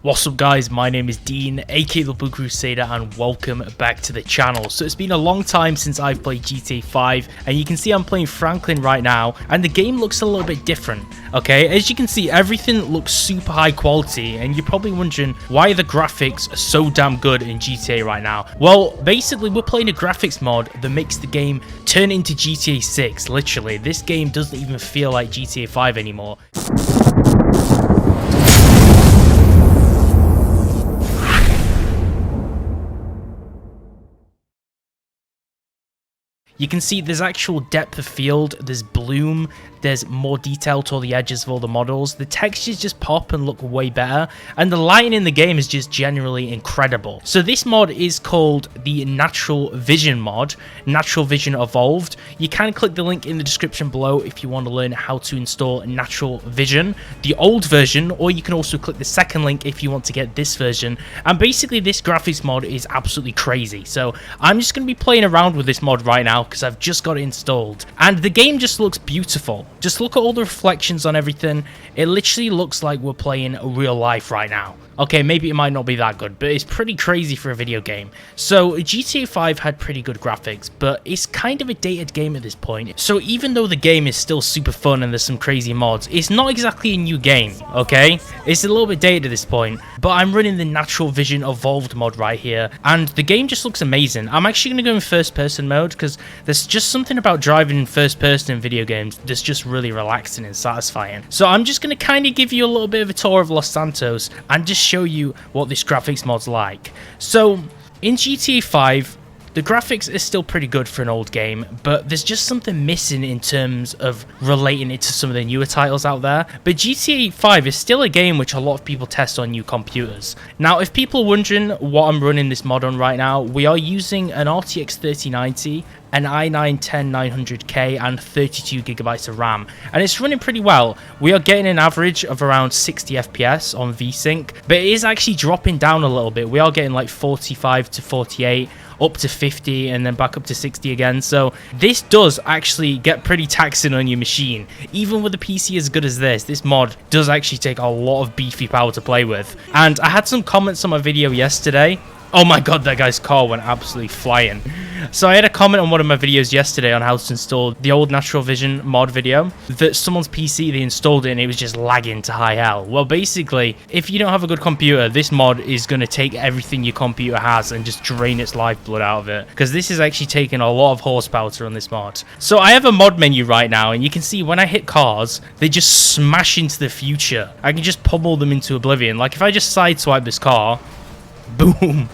What's up guys, my name is Dean, aka the Blue Crusader, and welcome back to the channel. So it's been a long time since I've played GTA 5, and you can see I'm playing Franklin right now, and the game looks a little bit different, okay? As you can see, everything looks super high quality, and you're probably wondering why the graphics are so damn good in GTA right now. Well, basically we're playing a graphics mod that makes the game turn into GTA 6, literally. This game doesn't even feel like GTA 5 anymore. You can see there's actual depth of field, there's bloom, there's more detail to all the edges of all the models, the textures just pop and look way better, and the lighting in the game is just generally incredible. So this mod is called the NaturalVision mod, NaturalVision Evolved. You can click the link in the description below if you want to learn how to install NaturalVision, the old version, or you can also click the second link if you want to get this version. And basically this graphics mod is absolutely crazy, so I'm just going to be playing around with this mod right now because I've just got it installed, and the game just looks beautiful. Just look at all the reflections on everything. It literally looks like we're playing real life right now. Okay, maybe it might not be that good, but it's pretty crazy for a video game. So GTA 5 had pretty good graphics, but it's kind of a dated game at this point. So even though the game is still super fun and there's some crazy mods, it's not exactly a new game, okay? It's a little bit dated at this point, but I'm running the NaturalVision Evolved mod right here, and the game just looks amazing. I'm actually going to go in first person mode because there's just something about driving in first person in video games that's just really relaxing and satisfying. So I'm just going to kind of give you a little bit of a tour of Los Santos and just show you what this graphics mod's like. So in GTA 5, the graphics are still pretty good for an old game, but there's just something missing in terms of relating it to some of the newer titles out there. But GTA 5 is still a game which a lot of people test on new computers. Now, if people are wondering what I'm running this mod on right now, we are using an RTX 3090, an i9-10900K, and 32GB of RAM, and it's running pretty well. We are getting an average of around 60 FPS on VSync, but it is actually dropping down a little bit. We are getting like 45 to 48, up to 50, and then back up to 60 again. So this does actually get pretty taxing on your machine. Even with a PC as good as this mod does actually take a lot of beefy power to play with. And I had some comments on my video yesterday. Oh my god, that guy's car went absolutely flying. So I had a comment on one of my videos yesterday on how to install the old NaturalVision mod video, that someone's PC, they installed it and it was just lagging to high hell. Well, basically, if you don't have a good computer, this mod is going to take everything your computer has and just drain its lifeblood out of it, because this is actually taking a lot of horsepower to run this mod. So I have a mod menu right now, and you can see when I hit cars, they just smash into the future. I can just pummel them into oblivion. Like if I just sideswipe this car, boom,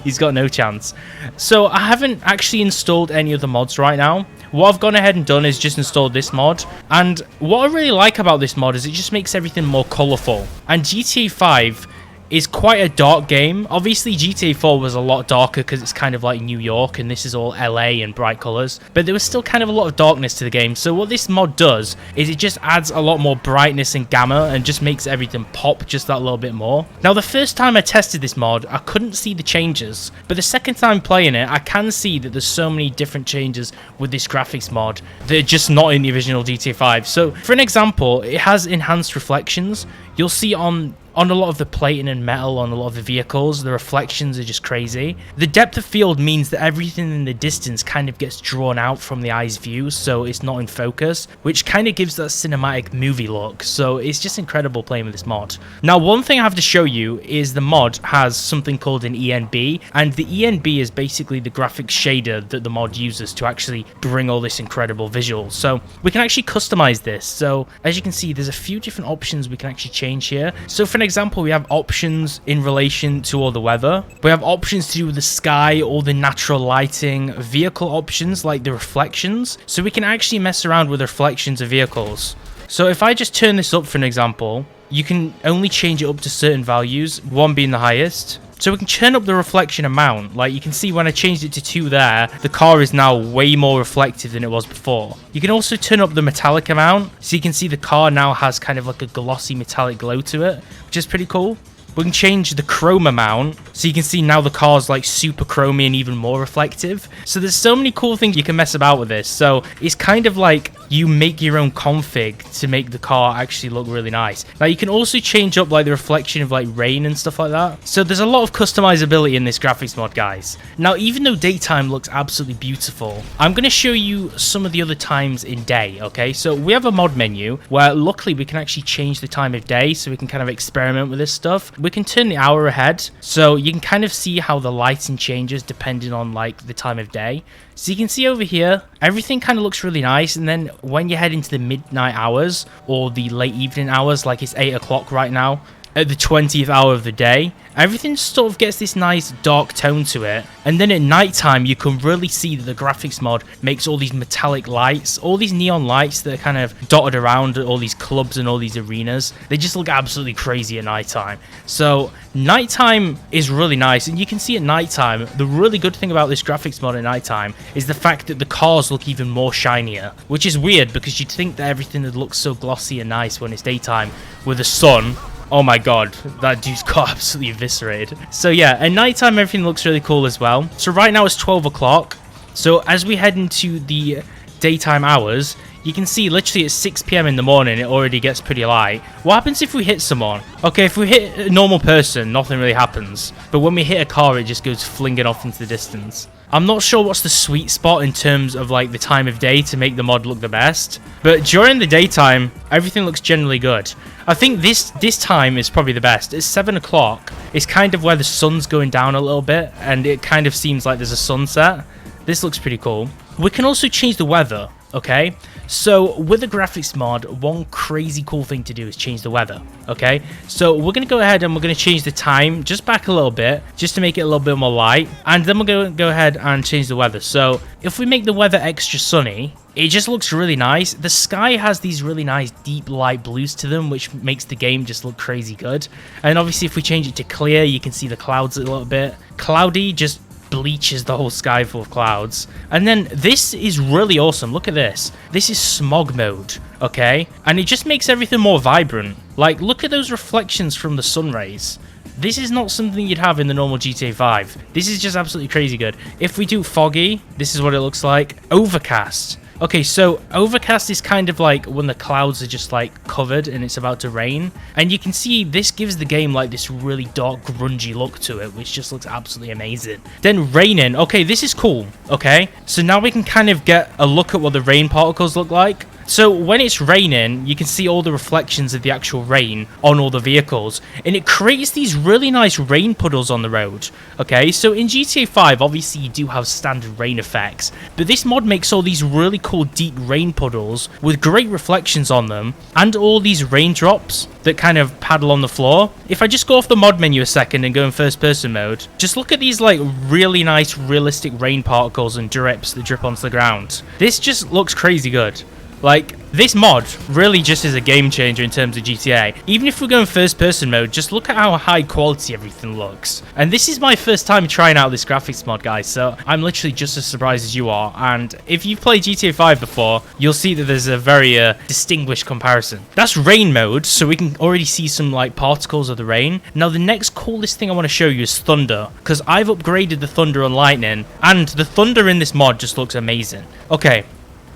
he's got no chance. So I haven't actually installed any of the mods right now. What I've gone ahead and done is just installed this mod, and what I really like about this mod is it just makes everything more colourful. And GTA 5 is quite a dark game. Obviously GTA 4 was a lot darker because it's kind of like New York and this is all LA and bright colours, but there was still kind of a lot of darkness to the game. So what this mod does is it just adds a lot more brightness and gamma and just makes everything pop just that little bit more. Now the first time I tested this mod, I couldn't see the changes, but the second time playing it, I can see that there's so many different changes with this graphics mod that are just not in the original GTA 5. So for an example, it has enhanced reflections. You'll see on a lot of the plating and metal on a lot of the vehicles, the reflections are just crazy. The depth of field means that everything in the distance kind of gets drawn out from the eye's view, so it's not in focus, which kind of gives that cinematic movie look. So it's just incredible playing with this mod. Now, one thing I have to show you is the mod has something called an ENB, and the ENB is basically the graphics shader that the mod uses to actually bring all this incredible visuals. So we can actually customize this. So as you can see, there's a few different options we can actually change here. So for an example, we have options in relation to all the weather. We have options to do with the sky, all the natural lighting, vehicle options like the reflections. So we can actually mess around with the reflections of vehicles. So if I just turn this up for an example, you can only change it up to certain values, one being the highest. So we can turn up the reflection amount. Like you can see when I changed it to 2 there, the car is now way more reflective than it was before. You can also turn up the metallic amount. So you can see the car now has kind of like a glossy metallic glow to it, which is pretty cool. We can change the chrome amount. So you can see now the car's like super chromy and even more reflective. So there's so many cool things you can mess about with this. So it's kind of like you make your own config to make the car actually look really nice. Now you can also change up like the reflection of like rain and stuff like that. So there's a lot of customizability in this graphics mod, guys. Now even though daytime looks absolutely beautiful, I'm going to show you some of the other times in day, okay? So we have a mod menu where luckily we can actually change the time of day, so we can kind of experiment with this stuff. We can turn the hour ahead, so you can kind of see how the lighting changes depending on like the time of day. So you can see over here, everything kind of looks really nice, and then when you head into the midnight hours or the late evening hours, like it's 8 o'clock right now, at the 20th hour of the day, everything sort of gets this nice dark tone to it. And then at nighttime, you can really see that the graphics mod makes all these metallic lights, all these neon lights that are kind of dotted around all these clubs and all these arenas. They just look absolutely crazy at nighttime. So nighttime is really nice, and you can see at nighttime, the really good thing about this graphics mod at nighttime is the fact that the cars look even more shinier, which is weird because you'd think that everything would look so glossy and nice when it's daytime with the sun. Oh my god, that dude's got absolutely eviscerated. So yeah, at nighttime everything looks really cool as well. So right now it's 12 o'clock. So as we head into the daytime hours, you can see literally at 6 PM in the morning it already gets pretty light. What happens if we hit someone? Okay, if we hit a normal person, nothing really happens. But when we hit a car, it just goes flinging off into the distance. I'm not sure what's the sweet spot in terms of like the time of day to make the mod look the best, but during the daytime, everything looks generally good. I think this time is probably the best. It's 7 o'clock. It's kind of where the sun's going down a little bit, and it kind of seems like there's a sunset. This looks pretty cool. We can also change the weather, okay? So with the graphics mod, one crazy cool thing to do is change the weather, okay? So we're going to go ahead and we're going to change the time just back a little bit, just to make it a little bit more light. And then we're going to go ahead and change the weather. So if we make the weather extra sunny, it just looks really nice. The sky has these really nice deep light blues to them, which makes the game just look crazy good. And obviously if we change it to clear, you can see the clouds a little bit. Cloudy just bleaches the whole sky full of clouds. And then this is really awesome. Look at this. This is smog mode, okay? And it just makes everything more vibrant. Like, look at those reflections from the sun rays. This is not something you'd have in the normal GTA 5. This is just absolutely crazy good. If we do foggy, this is what it looks like. Overcast. Okay, so overcast is kind of like when the clouds are just like covered and it's about to rain. And you can see this gives the game like this really dark, grungy look to it, which just looks absolutely amazing. Then raining. Okay, this is cool. Okay, so now we can kind of get a look at what the rain particles look like. So when it's raining, you can see all the reflections of the actual rain on all the vehicles, and it creates these really nice rain puddles on the road. Okay, so in GTA 5, obviously you do have standard rain effects, but this mod makes all these really cool deep rain puddles with great reflections on them, and all these raindrops that kind of paddle on the floor. If I just go off the mod menu a second and go in first person mode, just look at these like really nice realistic rain particles and drips that drip onto the ground. This just looks crazy good. Like, this mod really just is a game changer in terms of GTA. Even if we go in first person mode, just look at how high quality everything looks. And this is my first time trying out this graphics mod, guys, so I'm literally just as surprised as you are. And if you've played GTA 5 before, you'll see that there's a very distinguished comparison. That's rain mode, so we can already see some like particles of the rain. Now the next coolest thing I want to show you is thunder, because I've upgraded the thunder and lightning, and the thunder in this mod just looks amazing. Okay.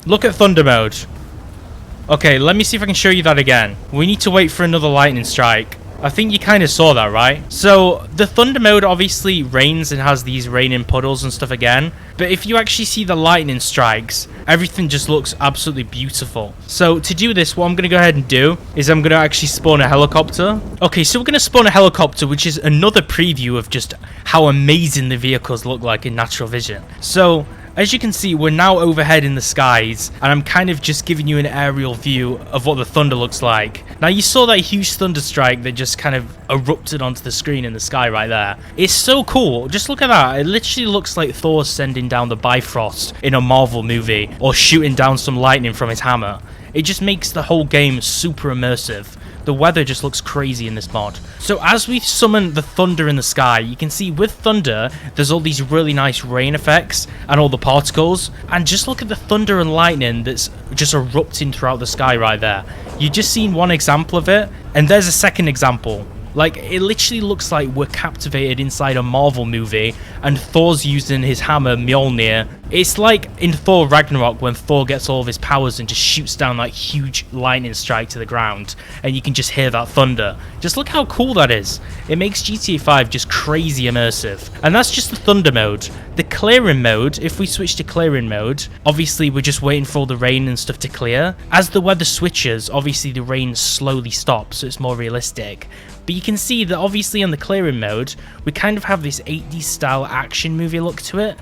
Look at thunder mode. Okay, let me see if I can show you that again. We need to wait for another lightning strike. I think you kind of saw that, right? So the thunder mode obviously rains and has these raining puddles and stuff again. But if you actually see the lightning strikes, everything just looks absolutely beautiful. So to do this, what I'm going to go ahead and do is I'm going to actually spawn a helicopter. Okay, so we're going to spawn a helicopter, which is another preview of just how amazing the vehicles look like in natural vision. So as you can see, we're now overhead in the skies, and I'm kind of just giving you an aerial view of what the thunder looks like. Now, you saw that huge thunder strike that just kind of erupted onto the screen in the sky right there. It's so cool. Just look at that. It literally looks like Thor sending down the Bifrost in a Marvel movie, or shooting down some lightning from his hammer. It just makes the whole game super immersive. The weather just looks crazy in this mod. So as we summon the thunder in the sky, you can see with thunder, there's all these really nice rain effects and all the particles. And just look at the thunder and lightning that's just erupting throughout the sky right there. You've just seen one example of it, and there's a second example. Like, it literally looks like we're captivated inside a Marvel movie and Thor's using his hammer Mjolnir. It's like in Thor Ragnarok when Thor gets all of his powers and just shoots down that huge lightning strike to the ground, and you can just hear that thunder. Just look how cool that is. It makes GTA 5 just crazy immersive. And that's just the thunder mode. The clearing mode, if we switch to clearing mode, obviously we're just waiting for all the rain and stuff to clear. As the weather switches, obviously the rain slowly stops, so it's more realistic. But you can see that obviously on the clearing mode, we kind of have this 80s style action movie look to it.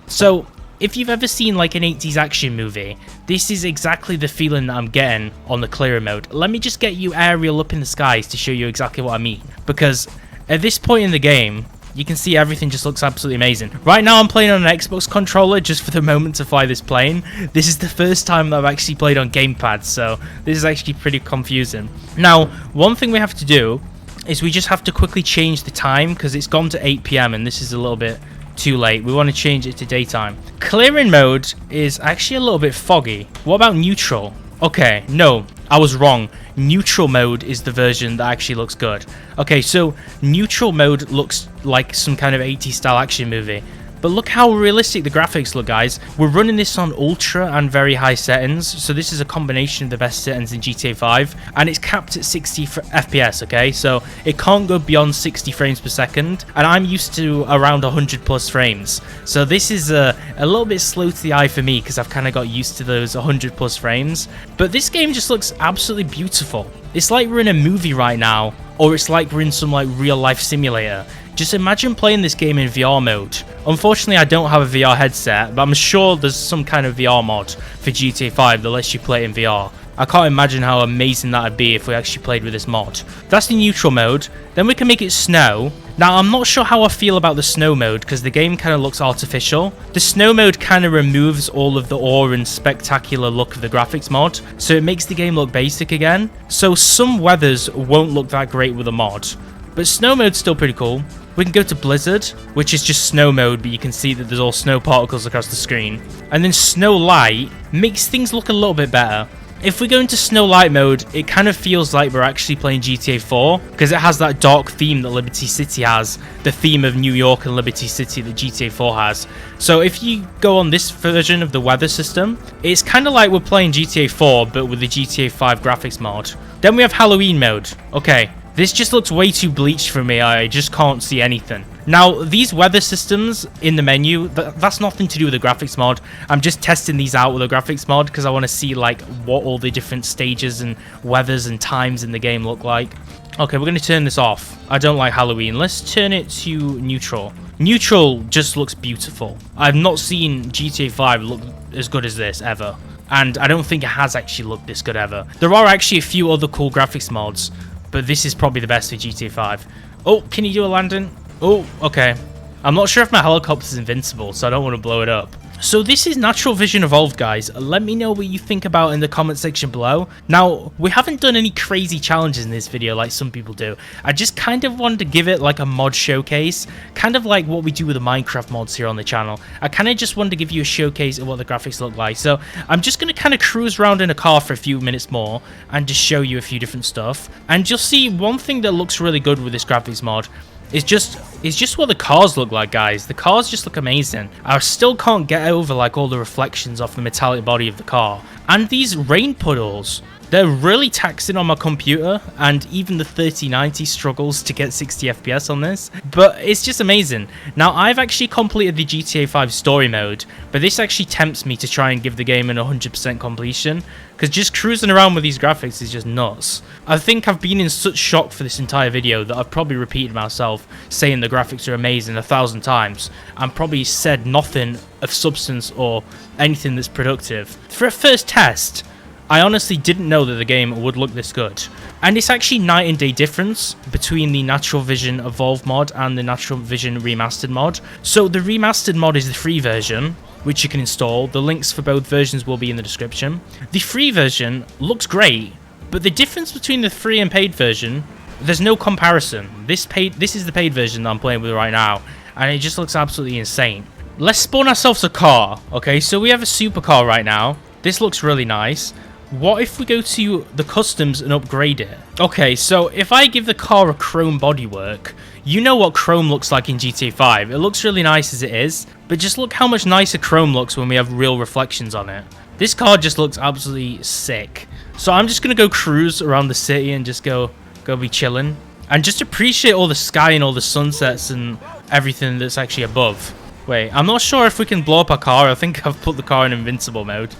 So if you've ever seen like an 80s action movie, this is exactly the feeling that I'm getting on the clearing mode. Let me just get you aerial up in the skies to show you exactly what I mean. Because at this point in the game, you can see everything just looks absolutely amazing. Right now I'm playing on an Xbox controller just for the moment to fly this plane. This is the first time that I've actually played on gamepad, so this is actually pretty confusing. Now, one thing we have to do is we just have to quickly change the time because it's gone to 8 PM and this is a little bit too late. We want to change it to daytime. Clearing mode is actually a little bit foggy. What about neutral? Okay, no, I was wrong. Neutral mode is the version that actually looks good. Okay, so neutral mode looks like some kind of 80s style action movie. But look how realistic the graphics look, guys. We're running this on ultra and very high settings, so this is a combination of the best settings in GTA 5, and it's capped at 60 FPS, okay? So it can't go beyond 60 frames per second, and I'm used to around 100 plus frames. So this is a little bit slow to the eye for me, because I've kind of got used to those 100 plus frames. But this game just looks absolutely beautiful. It's like we're in a movie right now, or it's like we're in some like real life simulator. Just imagine playing this game in VR mode. Unfortunately, I don't have a VR headset, but I'm sure there's some kind of VR mod for GTA 5 that lets you play it in VR. I can't imagine how amazing that would be if we actually played with this mod. That's the neutral mode. Then we can make it snow. Now, I'm not sure how I feel about the snow mode because the game kind of looks artificial. The snow mode kind of removes all of the awe and spectacular look of the graphics mod, so it makes the game look basic again. So some weathers won't look that great with a mod. But snow mode's still pretty cool. We can go to Blizzard, which is just snow mode, but you can see that there's all snow particles across the screen. And then Snow Light makes things look a little bit better. If we go into Snow Light mode, it kind of feels like we're actually playing GTA 4, because it has that dark theme that Liberty City has, the theme of New York and Liberty City that GTA 4 has. So if you go on this version of the weather system, it's kind of like we're playing GTA 4, but with the GTA 5 graphics mod. Then we have Halloween mode. Okay. This just looks way too bleached for me, I just can't see anything. Now, these weather systems in the menu, that's nothing to do with the graphics mod. I'm just testing these out with a graphics mod because I want to see like what all the different stages and weathers and times in the game look like. Okay, we're going to turn this off. I don't like Halloween. Let's turn it to neutral. Neutral just looks beautiful. I've not seen GTA 5 look as good as this ever. And I don't think it has actually looked this good ever. There are actually a few other cool graphics mods, but this is probably the best for GTA 5. Oh, can you do a landing? Oh, okay. I'm not sure if my helicopter's invincible, so I don't want to blow it up. So this is NaturalVision Evolved, guys. Let me know what you think about in the comment section below. Now, we haven't done any crazy challenges in this video like some people do. I just kind of wanted to give it like a mod showcase, kind of like what we do with the Minecraft mods here on the channel. I kind of just wanted to give you a showcase of what the graphics look like. So I'm just going to kind of cruise around in a car for a few minutes more and just show you a few different stuff. And you'll see one thing that looks really good with this graphics mod It's just what the cars look like, guys. The cars just look amazing. I still can't get over like all the reflections off the metallic body of the car. And these rain puddles, they're really taxing on my computer, and even the 3090 struggles to get 60 FPS on this. But it's just amazing. Now, I've actually completed the GTA 5 story mode, but this actually tempts me to try and give the game an 100% completion, because just cruising around with these graphics is just nuts. I think I've been in such shock for this entire video that I've probably repeated myself saying the graphics are amazing 1,000 times, and probably said nothing of substance or anything that's productive. For a first test, I honestly didn't know that the game would look this good. And it's actually night and day difference between the NaturalVision Evolved mod and the NaturalVision Remastered mod. So the Remastered mod is the free version, which you can install. The links for both versions will be in the description. The free version looks great, but the difference between the free and paid version, there's no comparison. This is the paid version that I'm playing with right now, and it just looks absolutely insane. Let's spawn ourselves a car. Okay, so we have a supercar right now. This looks really nice. What if we go to the customs and upgrade it? Okay, so if I give the car a chrome bodywork, you know what chrome looks like in GTA 5. It looks really nice as it is, but just look how much nicer chrome looks when we have real reflections on it. This car just looks absolutely sick. So I'm just gonna go cruise around the city and just go be chilling. And just appreciate all the sky and all the sunsets and everything that's actually above. Wait, I'm not sure if we can blow up our car. I think I've put the car in invincible mode.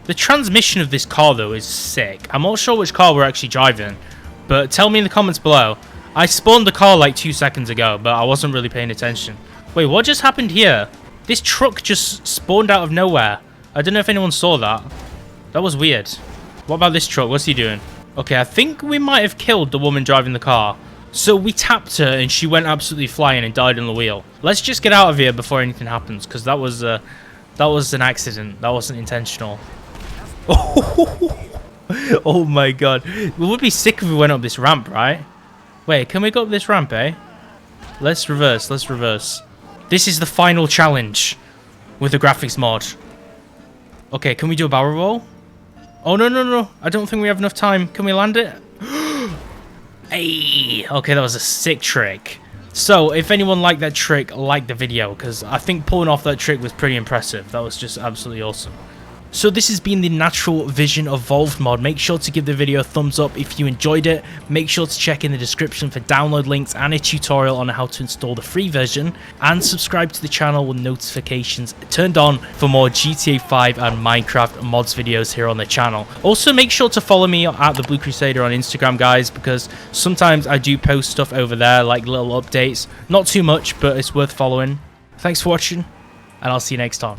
The transmission of this car, though, is sick. I'm not sure which car we're actually driving, but tell me in the comments below. I spawned the car like 2 seconds ago, but I wasn't really paying attention. Wait, what just happened here? This truck just spawned out of nowhere. I don't know if anyone saw that. That was weird. What about this truck? What's he doing? Okay, I think we might have killed the woman driving the car. So we tapped her and she went absolutely flying and died on the wheel. Let's just get out of here before anything happens, because that was an accident. That wasn't intentional. Oh my god. It would be sick if we went up this ramp, right? Wait, can we go up this ramp, eh? Let's reverse. This is the final challenge with the graphics mod. Okay, can we do a barrel roll? Oh, no. I don't think we have enough time. Can we land it? Hey! Okay, that was a sick trick. So, if anyone liked that trick, like the video, because I think pulling off that trick was pretty impressive. That was just absolutely awesome. So this has been the Natural Vision Evolved mod. Make sure to give the video a thumbs up if you enjoyed it. Make sure to check in the description for download links and a tutorial on how to install the free version. And subscribe to the channel with notifications turned on for more GTA 5 and Minecraft mods videos here on the channel. Also, make sure to follow me at the Blue Crusader on Instagram, guys, because sometimes I do post stuff over there, like little updates. Not too much, but it's worth following. Thanks for watching, and I'll see you next time.